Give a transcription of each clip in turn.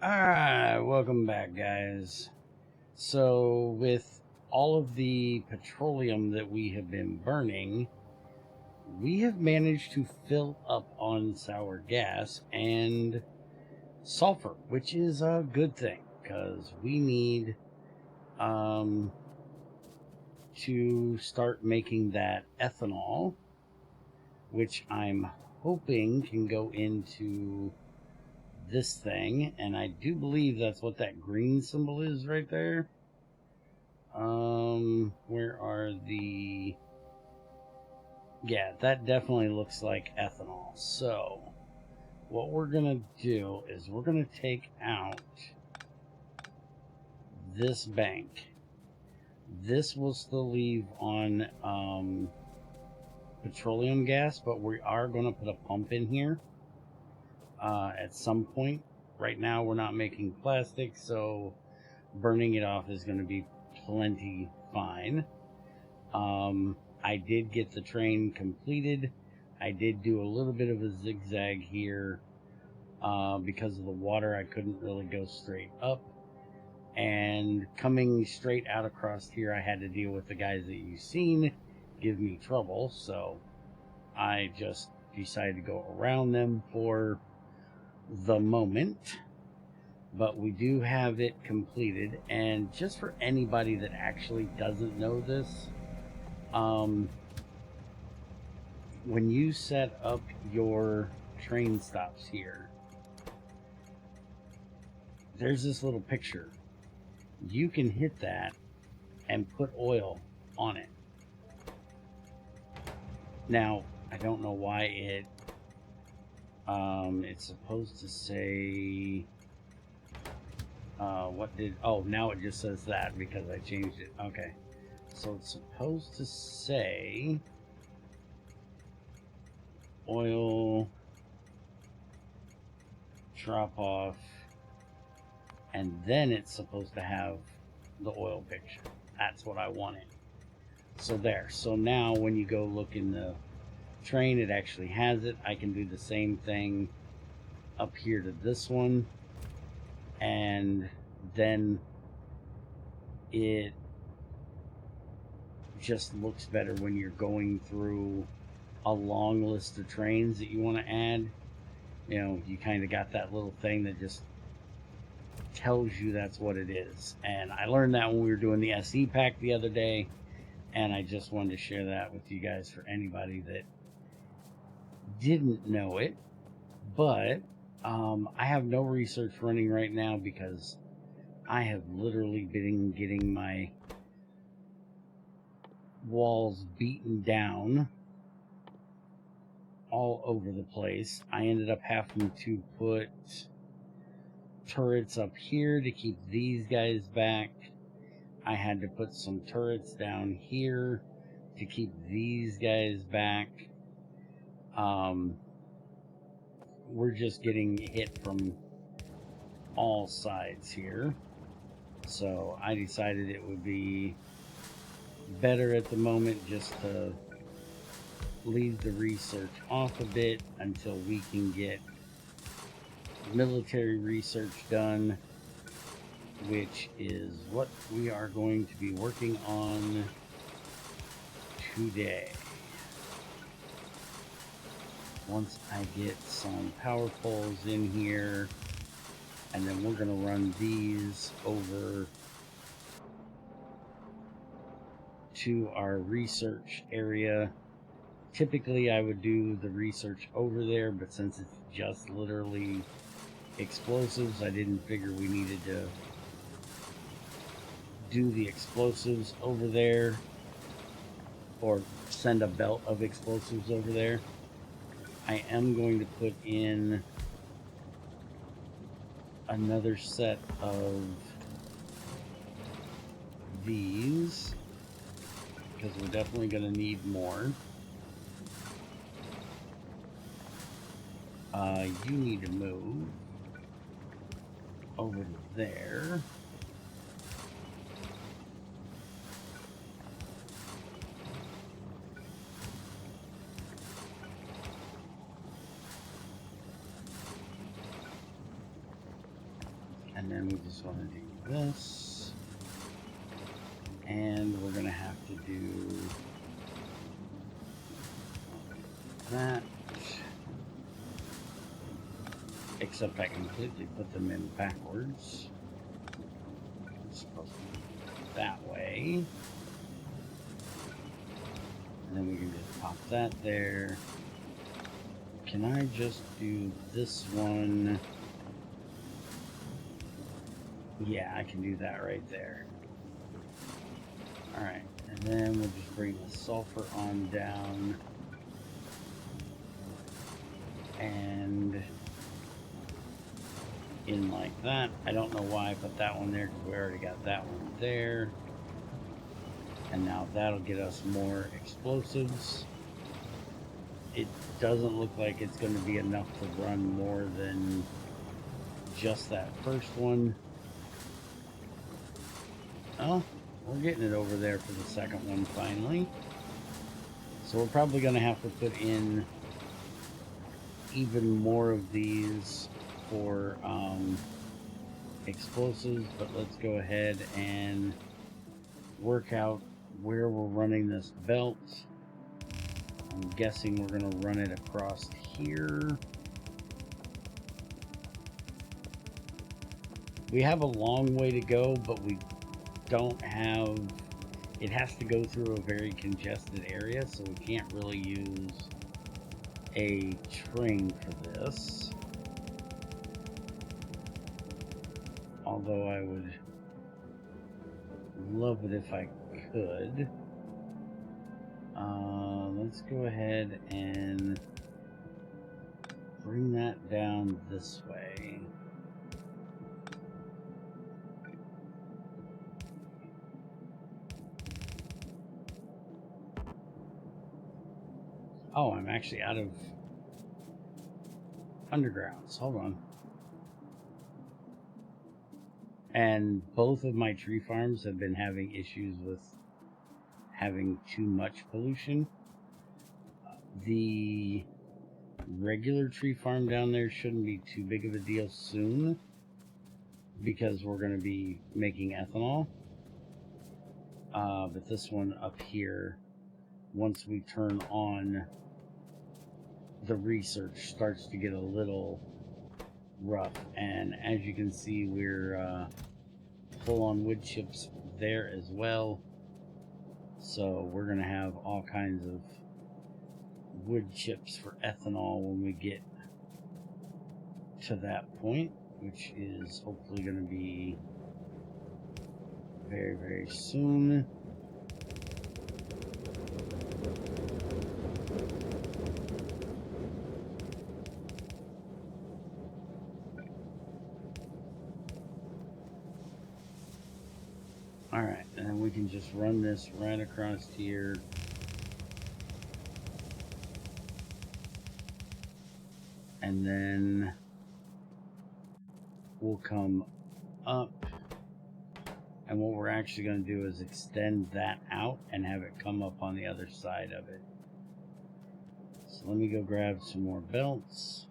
Alright, welcome back, guys. So, with all of the petroleum that we have been burning, we have managed to fill up on sour gas and sulfur, which is a good thing because we need to start making that ethanol, which I'm hoping can go into this thing, and I do believe that's what that green symbol is right there. Where are the... Yeah, that definitely looks like ethanol. So what we're gonna do is we're gonna take out this bank. This will still leave on petroleum gas, but we are going to put a pump in here at some point. Right now we're not making plastic, so burning it off is going to be plenty fine. I did get the train completed. I did do a little bit of a zigzag here because of the water. I couldn't really go straight up, and coming straight out across here I had to deal with the guys that you've seen give me trouble, so I just decided to go around them for the moment. But we do have it completed, and just for anybody that actually doesn't know this, when you set up your train stops here, there's this little picture. You can hit that and put oil on it. Now, I don't know why it's supposed to say, now it just says that because I changed it. Okay. So it's supposed to say oil drop off, and then it's supposed to have the oil picture. That's what I wanted. So there. So now when you go look in the train, it actually has it. I can do the same thing up here to this one, and then it just looks better when you're going through a long list of trains that you want to add. You know, you kind of got that little thing that just tells you that's what it is. And I learned that when we were doing the SE pack the other day, and I just wanted to share that with you guys for anybody that didn't know it. But I have no research running right now because I have literally been getting my walls beaten down all over the place. I ended up having to put turrets up here to keep these guys back. I had to put some turrets down here to keep these guys back. We're just getting hit from all sides here. So I decided it would be better at the moment just to leave the research off a bit until we can get military research done, which is what we are going to be working on today. Once I get some power poles in here, and then we're going to run these over to our research area. Typically I would do the research over there, but since it's just literally explosives, I didn't figure we needed to do the explosives over there or send a belt of explosives over there. I am going to put in another set of these because we're definitely going to need more. You need to move over to there. And then we just want to do this. And we're going to have to do that. Except I completely put them in backwards. It's supposed to be that way. And then we can just pop that there. Can I just do this one? Yeah, I can do that right there. Alright, and then we'll just bring the sulfur on down. And in like that. I don't know why I put that one there because we already got that one there. And now that'll get us more explosives. It doesn't look like it's going to be enough to run more than just that first one. Oh, we're getting it over there for the second one finally. So we're probably going to have to put in even more of these for explosives, but let's go ahead and work out where we're running this belt. I'm guessing we're going to run it across here. We have a long way to go, but we don't have... It has to go through a very congested area, so we can't really use a train for this. Although I would love it if I could. Let's go ahead and bring that down this way. Oh, I'm actually out of undergrounds. Hold on. And both of my tree farms have been having issues with having too much pollution. The regular tree farm down there shouldn't be too big of a deal soon because we're going to be making ethanol. But this one up here, once we turn on the research, starts to get a little rough. And as you can see, we're full on wood chips there as well. So we're going to have all kinds of wood chips for ethanol when we get to that point, which is hopefully going to be very, very soon. Alright, and then we can just run this right across here. And then we'll come up. And what we're actually going to do is extend that out and have it come up on the other side of it. So let me go grab some more belts.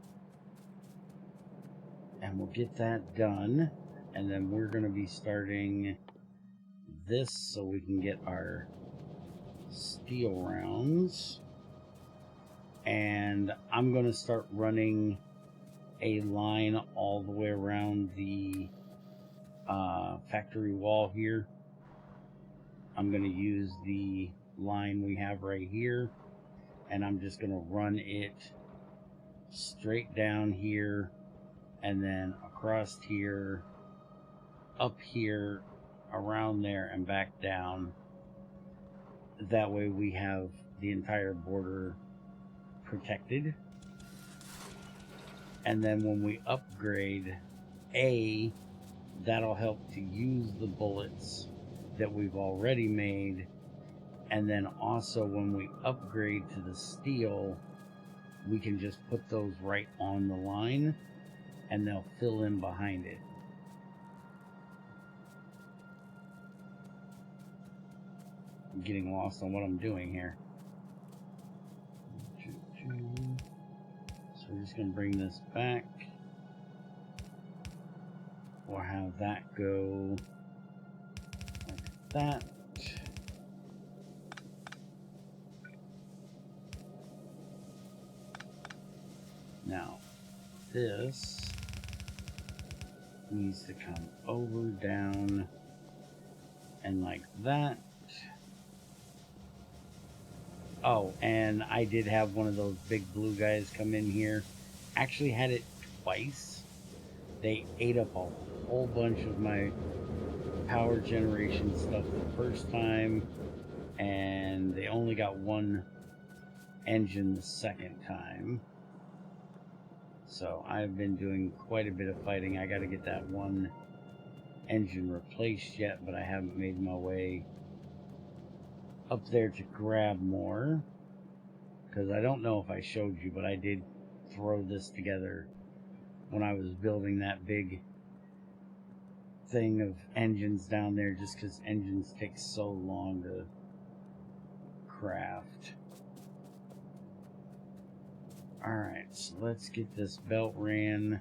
And we'll get that done. And then we're going to be starting this so we can get our steel rounds. And I'm going to start running a line all the way around the factory wall here. I'm going to use the line we have right here, and I'm just going to run it straight down here and then across here, up here, around there, and back down. That way we have the entire border protected. And then when we upgrade that'll help to use the bullets that we've already made. And then also when we upgrade to the steel, we can just put those right on the line and they'll fill in behind it. I'm getting lost on what I'm doing here. So we're just going to bring this back. We'll have that go like that. Now, this needs to come over, down, and like that. Oh, and I did have one of those big blue guys come in here. Actually had it twice. They ate up a whole bunch of my power generation stuff the first time, and they only got one engine the second time. So I've been doing quite a bit of fighting. I got to get that one engine replaced yet, but I haven't made my way up there to grab more, because I don't know if I showed you, but I did throw this together when I was building that big thing of engines down there, just because engines take so long to craft. Alright, so let's get this belt ran,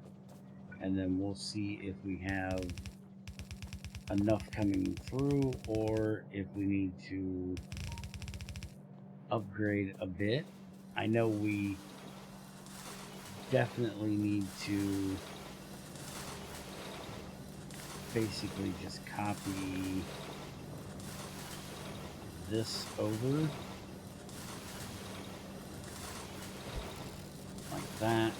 and then we'll see if we have enough coming through, or if we need to upgrade a bit. I know we definitely need to basically just copy this over like that.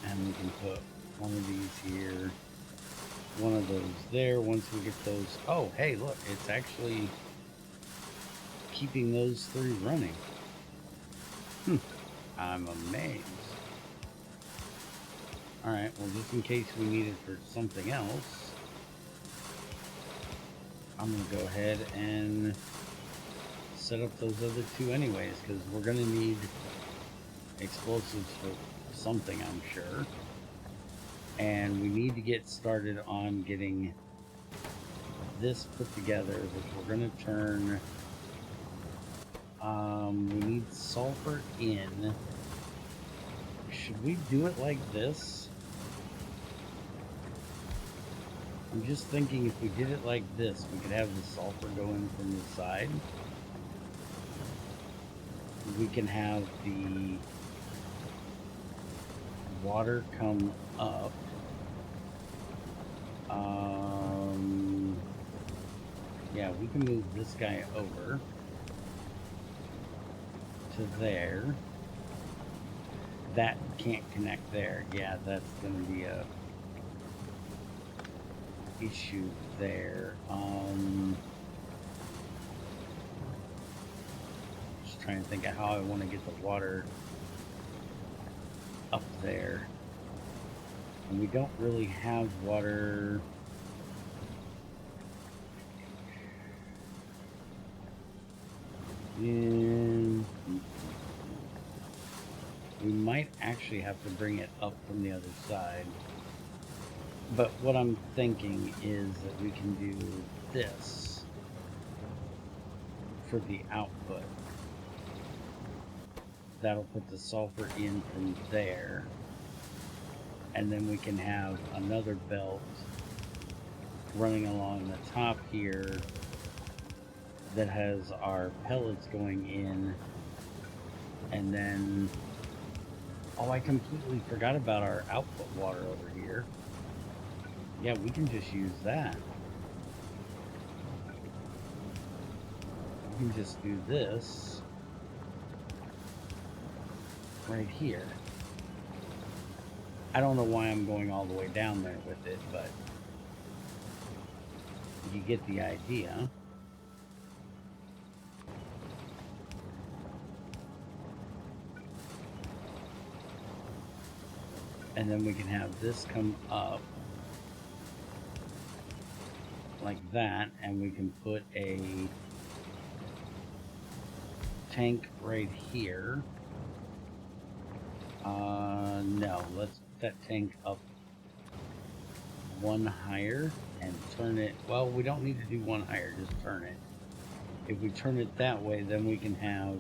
And we can put one of these here, one of those there. Once we get those, oh hey look, it's actually keeping those three running. I'm amazed. Alright, well just in case we need it for something else, I'm going to go ahead and set up those other two anyways, because we're going to need explosives for something, I'm sure. And we need to get started on getting this put together, which we're going to turn. We need sulfur in. Should we do it like this? I'm just thinking if we did it like this, we could have the sulfur go in from the side. We can have the water come up. Yeah, we can move this guy over to there. That can't connect there. Yeah, that's going to be a issue there. Just trying to think of how I want to get the water up there. And we don't really have water. And we might actually have to bring it up from the other side. But what I'm thinking is that we can do this for the output. That'll put the sulfur in from there. And then we can have another belt running along the top here that has our pellets going in. And then, oh, I completely forgot about our output water over here. Yeah, we can just use that. We can just do this right here. I don't know why I'm going all the way down there with it, but you get the idea. And then we can have this come up like that, and we can put a tank right here. No, let's put that tank up one higher and turn it. Well, we don't need to do one higher, just turn it. If we turn it that way, then we can have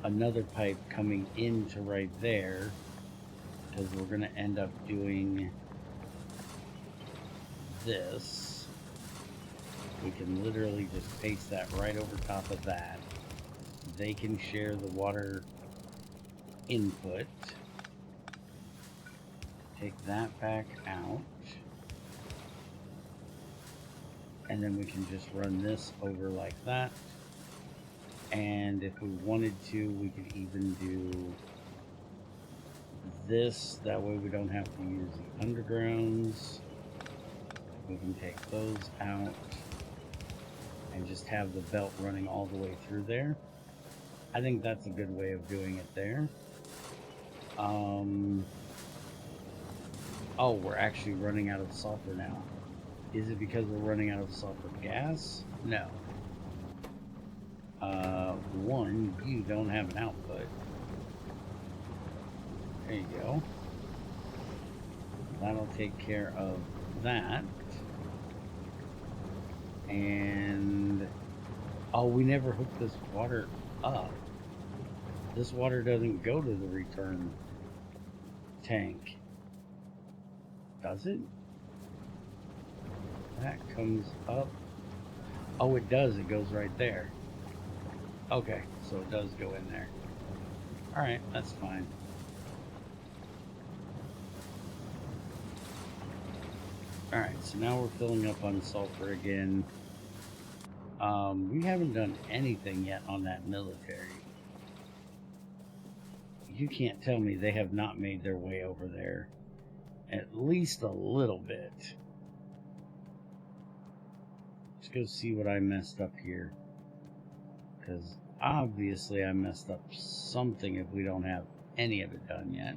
another pipe coming into right there, because we're going to end up doing this. We can literally just paste that right over top of that. They can share the water input. Take that back out. And then we can just run this over like that. And if we wanted to, we could even do this. That way we don't have to use the undergrounds. We can take those out and just have the belt running all the way through there. I think that's a good way of doing it there. Oh, we're actually running out of sulfur now. Is it because we're running out of sulfur gas? No. One, you don't have an output. There you go. That'll take care of that. And oh, we never hooked this water up. This water doesn't go to the return tank, does it? That comes up. Oh, it does. It goes right there. Okay, so it does go in there. Alright, that's fine. Alright, so now we're filling up on sulfur again. We haven't done anything yet on that military. You can't tell me they have not made their way over there. At least a little bit. Let's go see what I messed up here. Because obviously I messed up something if we don't have any of it done yet.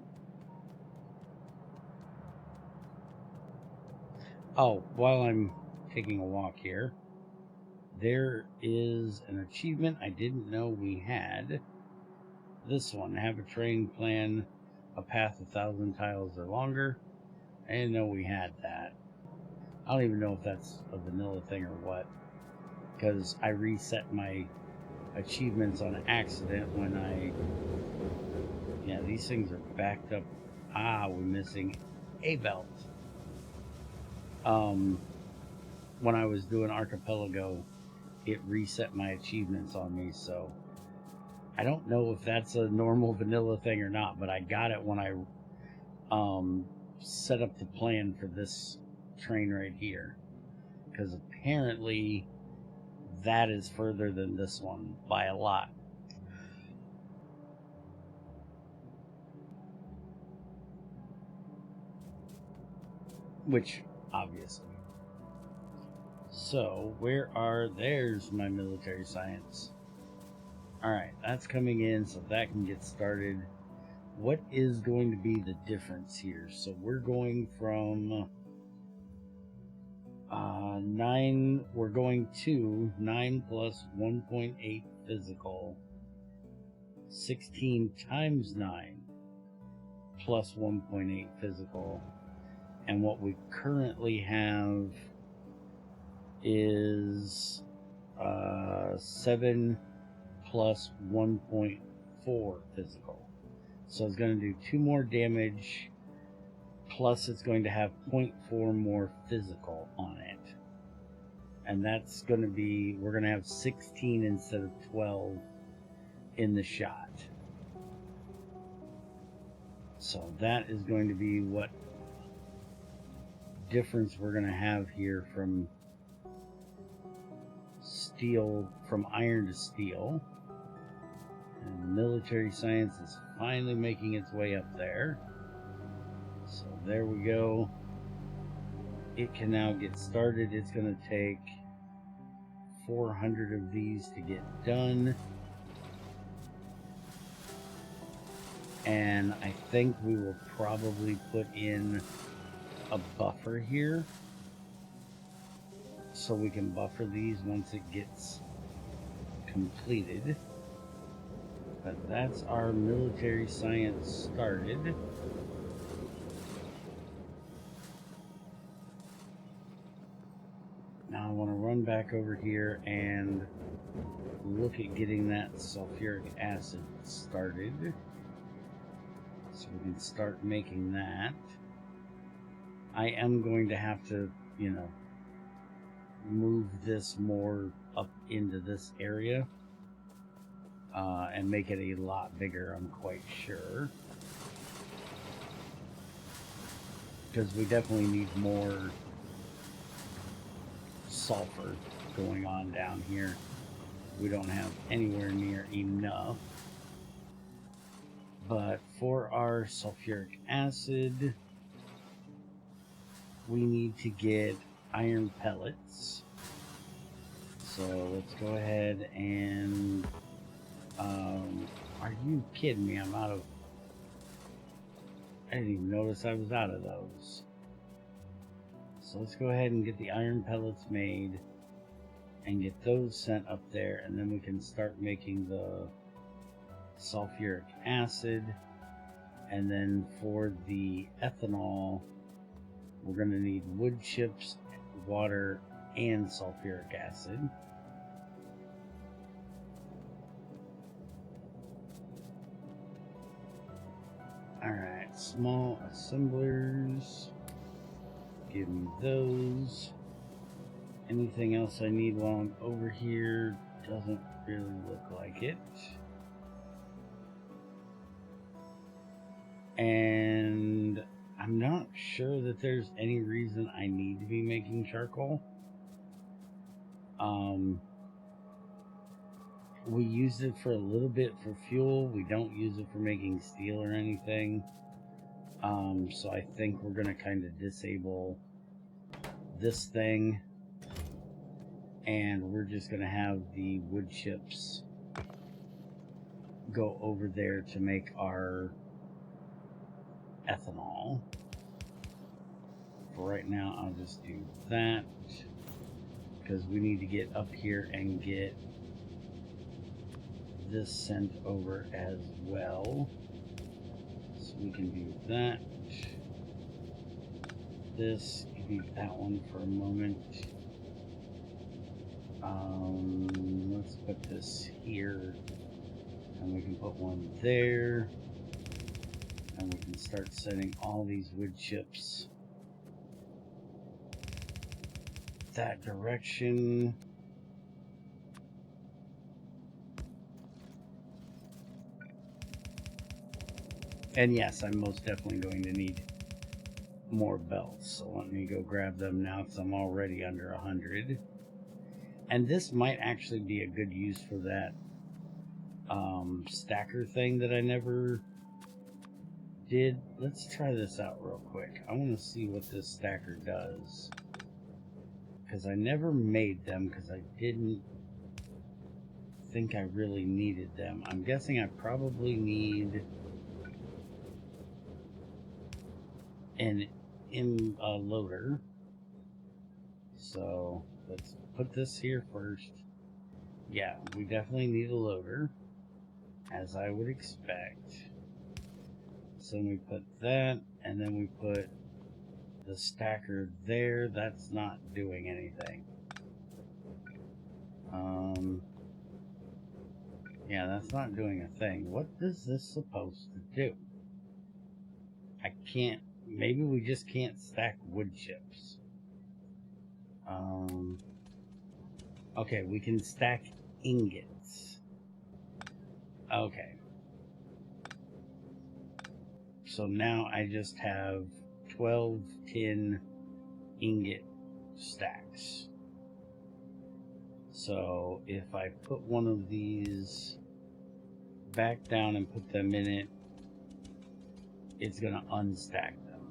Oh, while I'm taking a walk here, there is an achievement I didn't know we had. This one, have a train plan a path 1,000 tiles or longer. I didn't know we had that. I don't even know if that's a vanilla thing or what, because I reset my achievements on accident when yeah, these things are backed up. Ah, we're missing a belt. When I was doing Archipelago, it reset my achievements on me, so I don't know if that's a normal vanilla thing or not, but I got it when I set up the plan for this train right here, because apparently that is further than this one by a lot. Which, obviously. So, there's my military science. Alright, that's coming in, so that can get started. What is going to be the difference here? So we're going from 9, we're going to 9 plus 1.8 physical, 16 times 9 plus 1.8 physical, and what we currently have is 7 plus 1.4 physical. So it's going to do 2 more damage, plus it's going to have 0.4 more physical on it. And that's going to be, we're going to have 16 instead of 12 in the shot. So that is going to be what difference we're going to have here from steel, from iron to steel. And military science is finally making its way up there. So there we go. It can now get started. It's going to take 400 of these to get done. And I think we will probably put in a buffer here, so we can buffer these once it gets completed. But that's our military science started. Now I want to run back over here and look at getting that sulfuric acid started. So we can start making that. I am going to have to, you know, move this more up into this area and make it a lot bigger, I'm quite sure. Because we definitely need more sulfur going on down here. We don't have anywhere near enough. But for our sulfuric acid, we need to get iron pellets. So let's go ahead and are you kidding me? I'm out of, I didn't even notice I was out of those. So let's go ahead and get the iron pellets made and get those sent up there, and then we can start making the sulfuric acid. And then for the ethanol, we're going to need wood chips, water, and sulfuric acid. Alright, small assemblers. Give me those. Anything else I need while I'm over here? Doesn't really look like it. And I'm not sure that there's any reason I need to be making charcoal. We use it for a little bit for fuel. We don't use it for making steel or anything. So I think we're going to kind of disable this thing. And we're just going to have the wood chips go over there to make our ethanol. For right now, I'll just do that because we need to get up here and get this sent over as well. So we can do that. This, keep that one for a moment. Let's put this here, and we can put one there, and we can start sending all these wood chips that direction. And yes, I'm most definitely going to need more belts, so let me go grab them now because I'm already under 100. And this might actually be a good use for that stacker thing that I never did. Let's try this out real quick. I want to see what this stacker does, because I never made them because I didn't think I really needed them. I'm guessing I probably need an loader. So let's put this here first. Yeah, we definitely need a loader, as I would expect. So we put that, and then we put the stacker there. That's not doing anything. Yeah, that's not doing a thing. What is this supposed to do? I can't. Maybe we just can't stack wood chips. Okay, we can stack ingots. Okay. So now I just have 12 tin ingot stacks. So if I put one of these back down and put them in it, it's going to unstack them.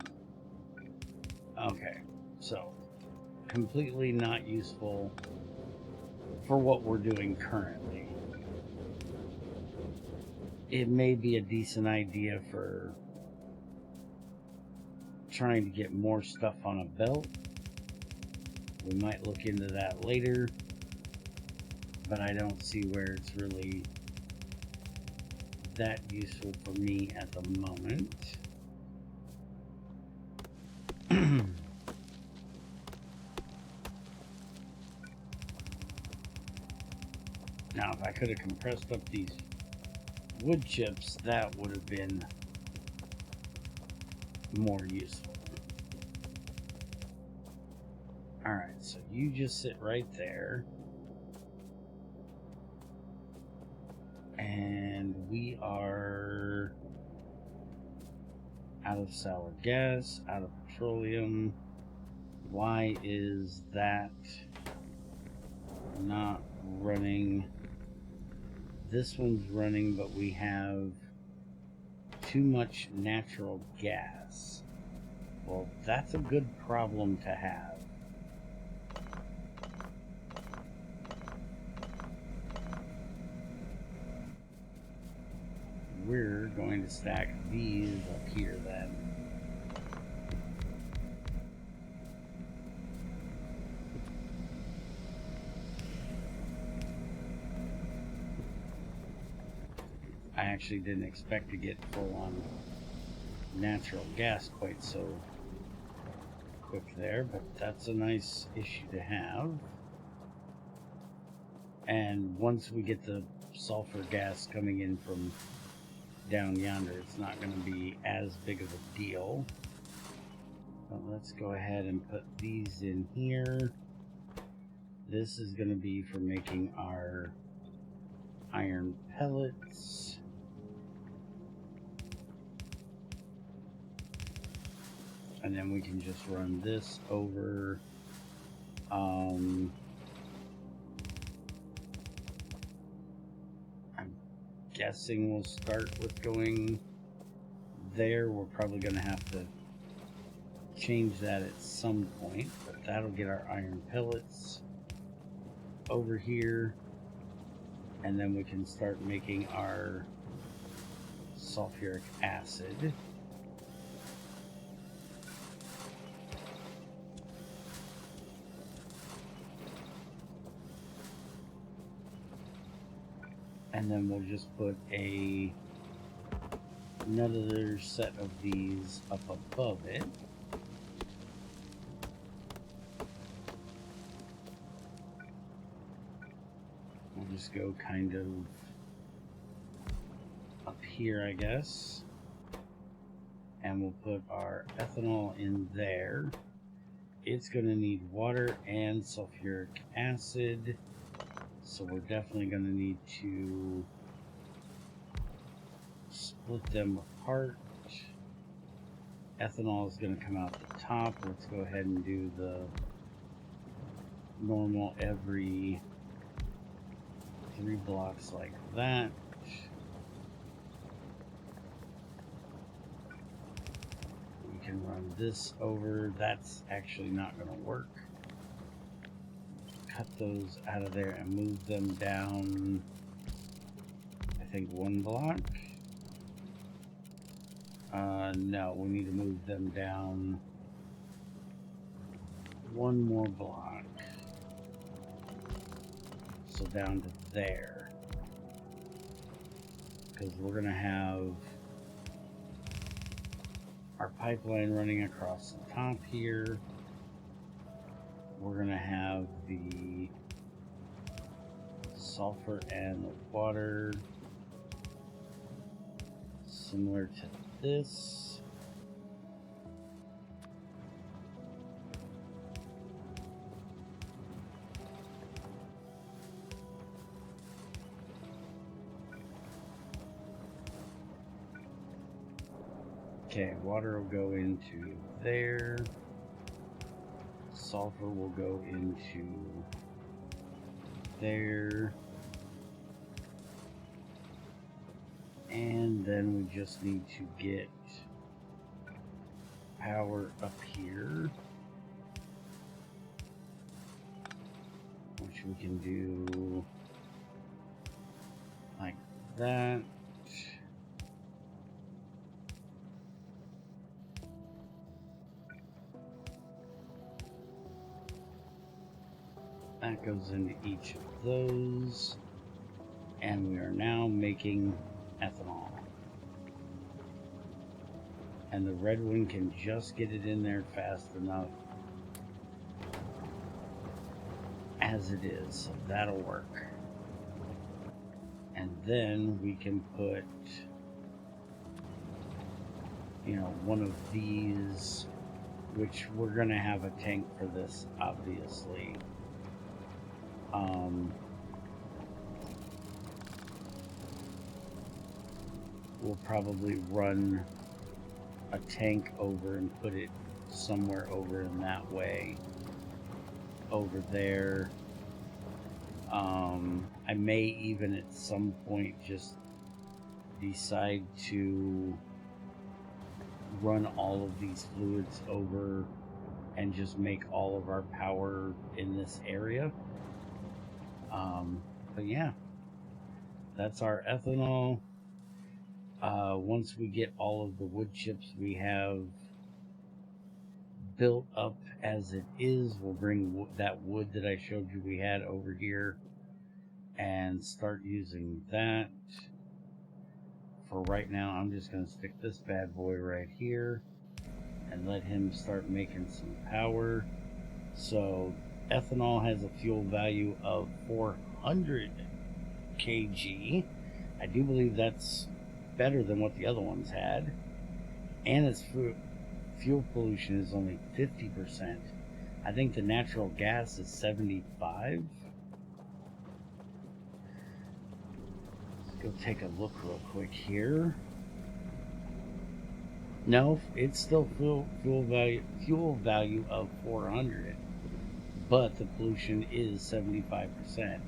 Okay, so completely not useful for what we're doing currently. It may be a decent idea for trying to get more stuff on a belt. We might look into that later, but I don't see where it's really that useful for me at the moment. if I could have compressed up these wood chips, that would have been more useful. Alright, so you just sit right there. And we are out of sour gas, out of petroleum. Why is that not running? This one's running, but we have too much natural gas. Well, that's a good problem to have. We're going to stack these up here then. I actually didn't expect to get full on natural gas quite so quick there, but that's a nice issue to have. And once we get the sulfur gas coming in from down yonder, it's not going to be as big of a deal. But let's go ahead and put these in here. This is going to be for making our iron pellets. And then we can just run this over. I'm guessing we'll start with going there. We're probably going to have to change that at some point, but that'll get our iron pellets over here. And then we can start making our sulfuric acid. And then we'll just put another set of these up above it. We'll just go kind of up here, I guess. And we'll put our ethanol in there. It's going to need water and sulfuric acid. So we're definitely going to need to split them apart. Ethanol is going to come out the top. Let's go ahead and do the normal every 3 blocks like that. We can run this over. That's actually not going to work. Cut those out of there and move them down, I think 1 block. No, we need to move them down 1 more block. So down to there. Because we're going to have our pipeline running across the top here. We're going to have the sulfur and the water similar to this. Okay, water will go into there. Sulfur will go into there. And then we just need to get power up here, which we can do like that. That goes into each of those, and we are now making ethanol. And the red one can just get it in there fast enough as it is, so that'll work. then we can put, you know, one of these, which we're going to have a tank for this, obviously. We'll probably run a tank over and put it somewhere over in that way, over there. I may even at some point just decide to run all of these fluids over and just make all of our power in this area. But yeah, that's our ethanol. Once we get all of the wood chips we have built up as it is, we'll bring that wood that I showed you we had over here and start using that. For right now, I'm just going to stick this bad boy right here and let him start making some power. So ethanol has a fuel value of 400 kg. I do believe that's better than what the other ones had, and its fuel pollution is only 50%. I think the natural gas is 75. Let's go take a look real quick here. No, it's still fuel value of 400, but the pollution is 75%.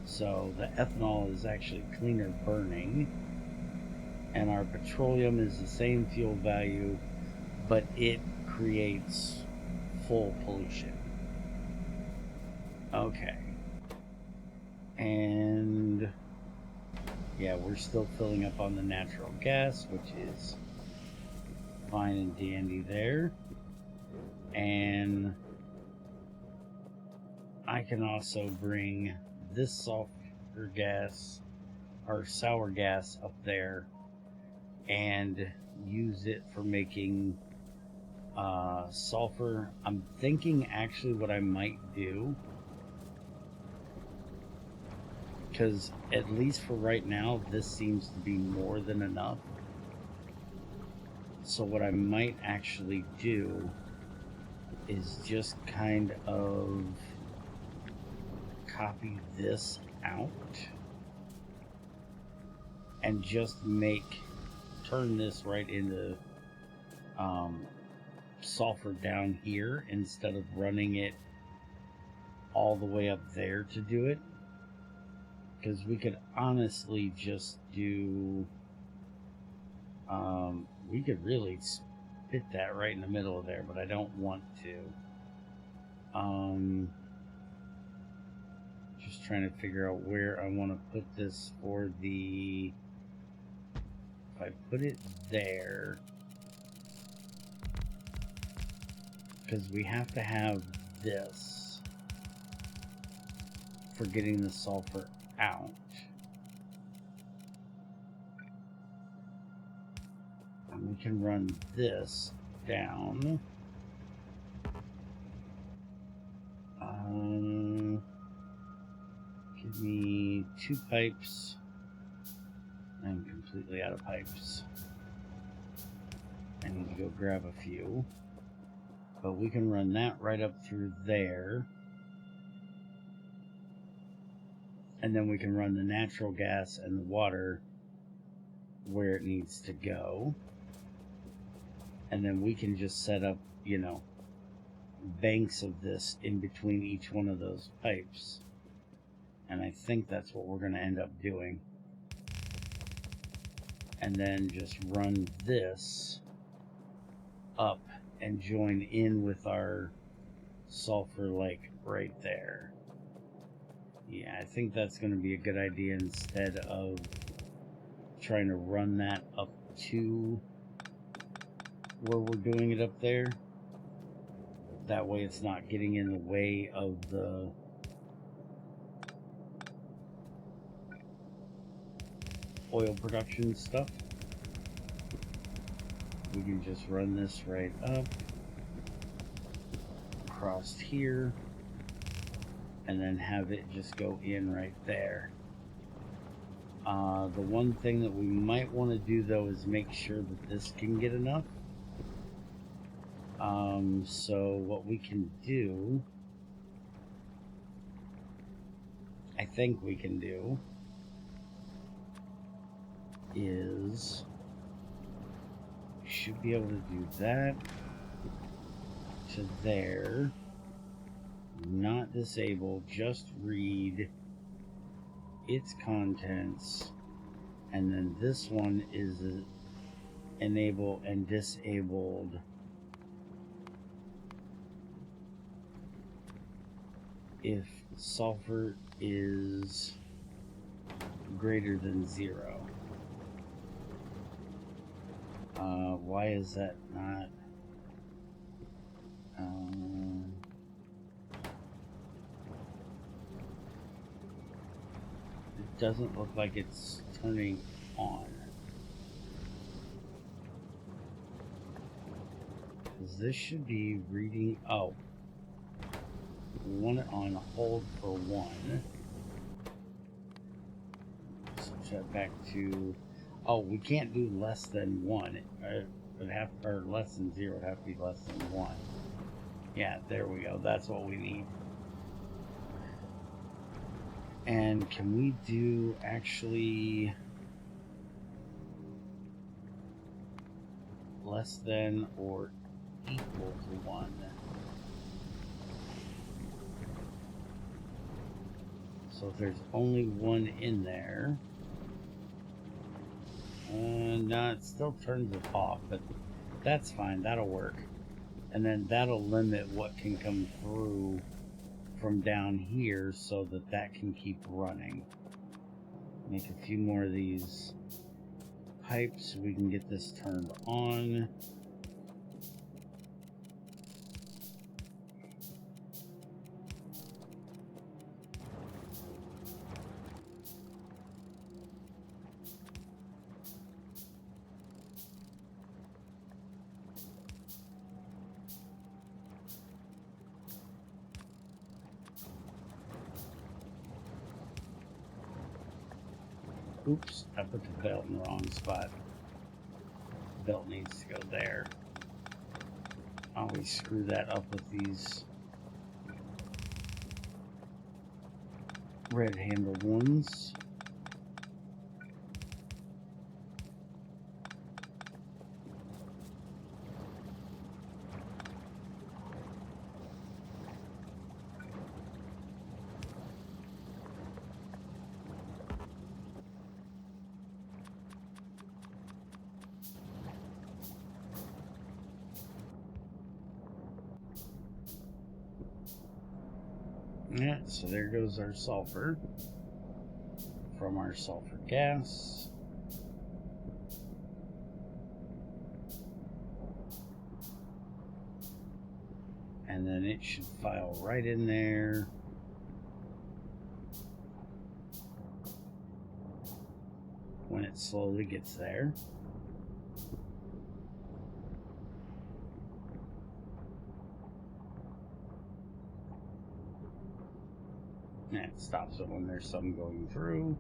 So the ethanol is actually cleaner burning, and our petroleum is the same fuel value, but it creates full pollution. Okay. And yeah, we're still filling up on the natural gas, which is fine and dandy there. And I can also bring this sulfur gas or sour gas up there and use it for making sulfur. I'm thinking actually what I might do, because at least for right now this seems to be more than enough. So what I might actually do is just kind of copy this out and just turn this right into sulfur down here instead of running it all the way up there to do it, because we could honestly just do we could really spit that right in the middle of there, but I don't want to. Just trying to figure out where I want to put this for the, if I put it there, because we have to have this for getting the sulfur out. And we can run this down. Give me 2 pipes. I'm completely out of pipes. I need to go grab a few. But we can run that right up through there. And then we can run the natural gas and the water where it needs to go. And then we can just set up, you know, banks of this in between each one of those pipes. And I think that's what we're going to end up doing. And then just run this up and join in with our sulfur lake right there. Yeah, I think that's going to be a good idea instead of trying to run that up to where we're doing it up there. That way it's not getting in the way of the oil production stuff. We can just run this right up across here and then have it just go in right there. The one thing that we might want to do though is make sure that this can get enough. So what we can do, I think we can do, is should be able to do that to there, not disable, just read its contents, and then this one is enable and disabled if sulfur is greater than 0. Why is that not? It doesn't look like it's turning on. Because this should be reading. Oh, we want it on hold for 1. Switch that back to. Oh, we can't do less than 1. It would have, or less than 0 would have to be less than 1. Yeah, there we go. That's what we need. And can we do actually less than or equal to 1? So if there's only 1 in there, no, it still turns it off, but that's fine. That'll work. And then that'll limit what can come through from down here so that that can keep running. Make a few more of these pipes so we can get this turned on. Oops, I put the belt in the wrong spot. The belt needs to go there. Always screw that up with these red handled ones. Yeah, so there goes our sulfur from our sulfur gas. And then it should file right in there. When it slowly gets there. And it stops it when there's some going through.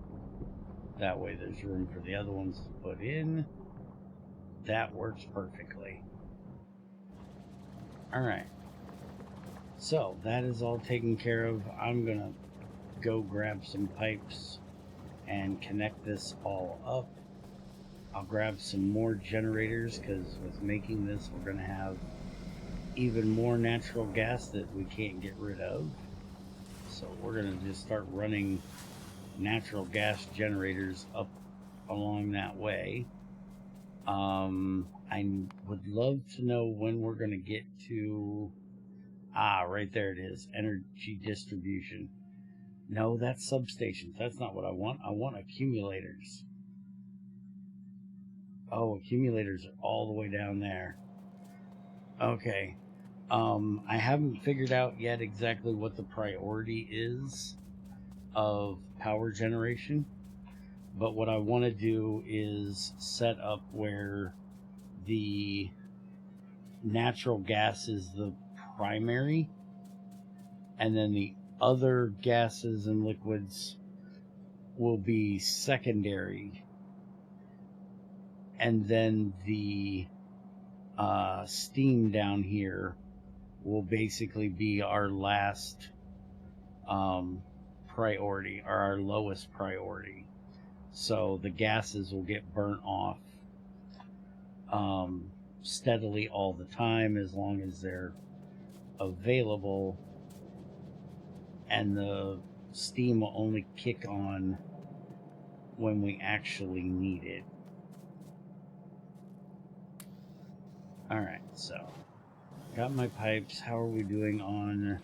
That way there's room for the other ones to put in. That works perfectly. Alright. So that is all taken care of. I'm gonna go grab some pipes and connect this all up. I'll grab some more generators because with making this we're gonna have even more natural gas that we can't get rid of. So we're going to just start running natural gas generators up along that way. I would love to know when we're going to get to... right there it is. Energy distribution. No, that's substations. That's not what I want. I want accumulators. Oh, accumulators are all the way down there. Okay. I haven't figured out yet exactly what the priority is of power generation, but what I want to do is set up where the natural gas is the primary, and then the other gases and liquids will be secondary, and then the steam down here will basically be our last priority, or our lowest priority. So the gases will get burnt off steadily all the time as long as they're available, and the steam will only kick on when we actually need it. Alright, so got my pipes. How are we doing on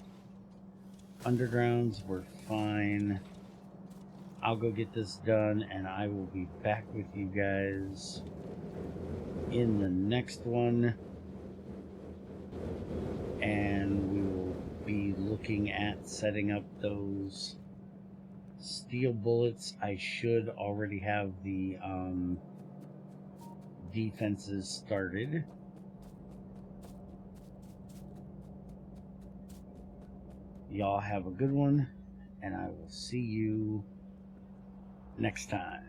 undergrounds? We're fine. I'll go get this done, and I will be back with you guys in the next one. And we will be looking at setting up those steel bullets. I should already have the defenses started. Y'all have a good one, and I will see you next time.